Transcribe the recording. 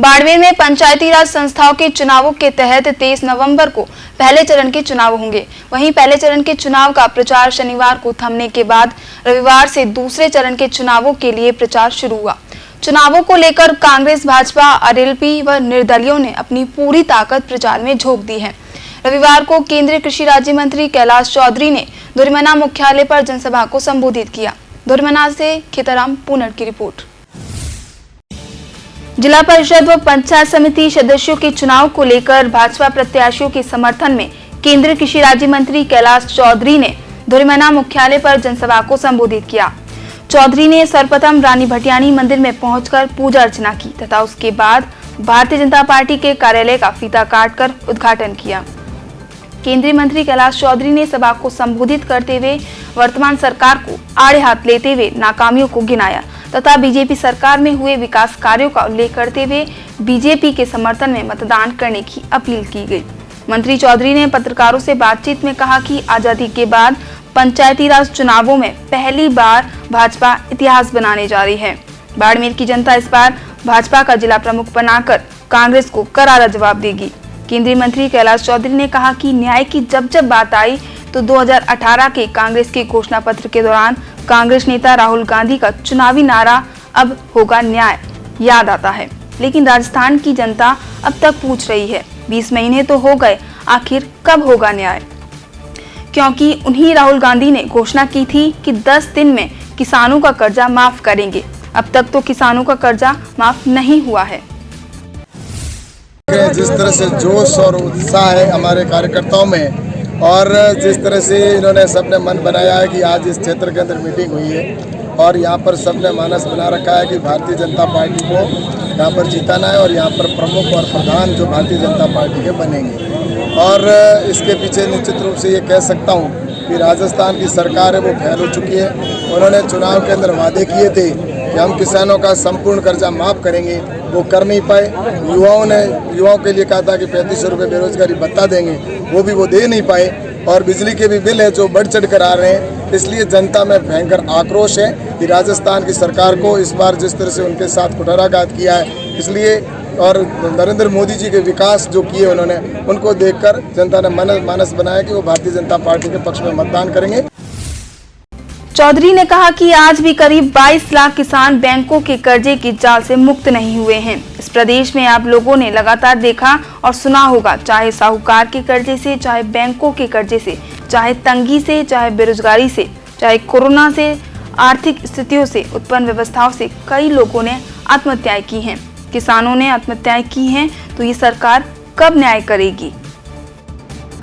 बाड़मेर में पंचायती राज संस्थाओं के चुनावों के तहत 23 नवंबर को पहले चरण के चुनाव होंगे। वहीं पहले चरण के चुनाव का प्रचार शनिवार को थमने के बाद रविवार से दूसरे चरण के चुनावों के लिए प्रचार शुरू हुआ। चुनावों को लेकर कांग्रेस, भाजपा, आरएलपी व निर्दलियों ने अपनी पूरी ताकत प्रचार में झोंक दी है। रविवार को केंद्रीय कृषि राज्य मंत्री कैलाश चौधरी ने धुरमना मुख्यालय पर जनसभा को संबोधित किया। धुरमना से खीताराम पूनर की रिपोर्ट। जिला परिषद व पंचायत समिति सदस्यों के चुनाव को लेकर भाजपा प्रत्याशियों के समर्थन में केंद्रीय कृषि राज्य मंत्री कैलाश चौधरी ने धुरमना मुख्यालय पर जनसभा को संबोधित किया। चौधरी ने सर्वप्रथम रानी भटियानी मंदिर में पहुंचकर पूजा अर्चना की तथा उसके बाद भारतीय जनता पार्टी के कार्यालय का फीता काटकर उद्घाटन किया। केंद्रीय मंत्री कैलाश चौधरी ने सभा को संबोधित करते हुए वर्तमान सरकार को आड़े हाथ लेते हुए नाकामियों को गिनाया तथा बीजेपी सरकार में हुए विकास कार्यों का उल्लेख करते हुए बीजेपी के समर्थन में मतदान करने की अपील की गई। मंत्री चौधरी ने पत्रकारों से बातचीत में कहा कि आजादी के बाद पंचायती राज चुनावों में पहली बार भाजपा इतिहास बनाने जा रही है। बाड़मेर की जनता इस बार भाजपा का जिला प्रमुख बनाकर कांग्रेस को करारा जवाब देगी। केंद्रीय मंत्री कैलाश चौधरी ने कहा कि न्याय की जब बात आई तो 2018 के कांग्रेस के घोषणा पत्र के दौरान कांग्रेस नेता राहुल गांधी का चुनावी नारा अब होगा न्याय याद आता है, लेकिन राजस्थान की जनता अब तक पूछ रही है 20 महीने तो हो गए, आखिर कब होगा न्याय? क्योंकि उन्हीं राहुल गांधी ने घोषणा की थी कि 10 दिन में किसानों का कर्जा माफ करेंगे। अब तक तो किसानों का कर्जा माफ नहीं हुआ है। जिस तरह से जोश और उत्साह है हमारे कार्यकर्ताओं में और जिस तरह से इन्होंने सबने मन बनाया है कि आज इस क्षेत्र के अंदर मीटिंग हुई है और यहाँ पर सबने मानस बना रखा है कि भारतीय जनता पार्टी को यहाँ पर जिताना है और यहाँ पर प्रमुख और प्रधान जो भारतीय जनता पार्टी के बनेंगे। और इसके पीछे निश्चित रूप से ये कह सकता हूँ कि राजस्थान की सरकार है वो फैल हो चुकी है। उन्होंने चुनाव के अंदर वादे किए थे कि हम किसानों का संपूर्ण कर्जा माफ़ करेंगे, वो कर नहीं पाए। युवाओं के लिए कहा था कि 3500 रुपये बेरोजगारी भत्ता देंगे, वो भी वो दे नहीं पाए। और बिजली के भी बिल है जो बढ़ चढ़ कर आ रहे हैं। इसलिए जनता में भयंकर आक्रोश है कि राजस्थान की सरकार को इस बार जिस तरह से उनके साथ कुठाराघात किया है, इसलिए और नरेंद्र मोदी जी के विकास जो किए उन्होंने, उनको देखकर जनता ने मानस बनाया कि वो भारतीय जनता पार्टी के पक्ष में मतदान करेंगे। चौधरी ने कहा कि आज भी करीब 22 लाख किसान बैंकों के कर्जे की जाल से मुक्त नहीं हुए हैं। इस प्रदेश में आप लोगों ने लगातार देखा और सुना होगा, चाहे साहूकार के कर्जे से, चाहे बैंकों के कर्जे से, चाहे तंगी से, चाहे बेरोजगारी से, चाहे कोरोना से, आर्थिक स्थितियों से, उत्पन्न व्यवस्थाओं से कई लोगों ने आत्महत्याएं की हैं। किसानों ने आत्महत्याएं की हैं, तो ये सरकार कब न्याय करेगी?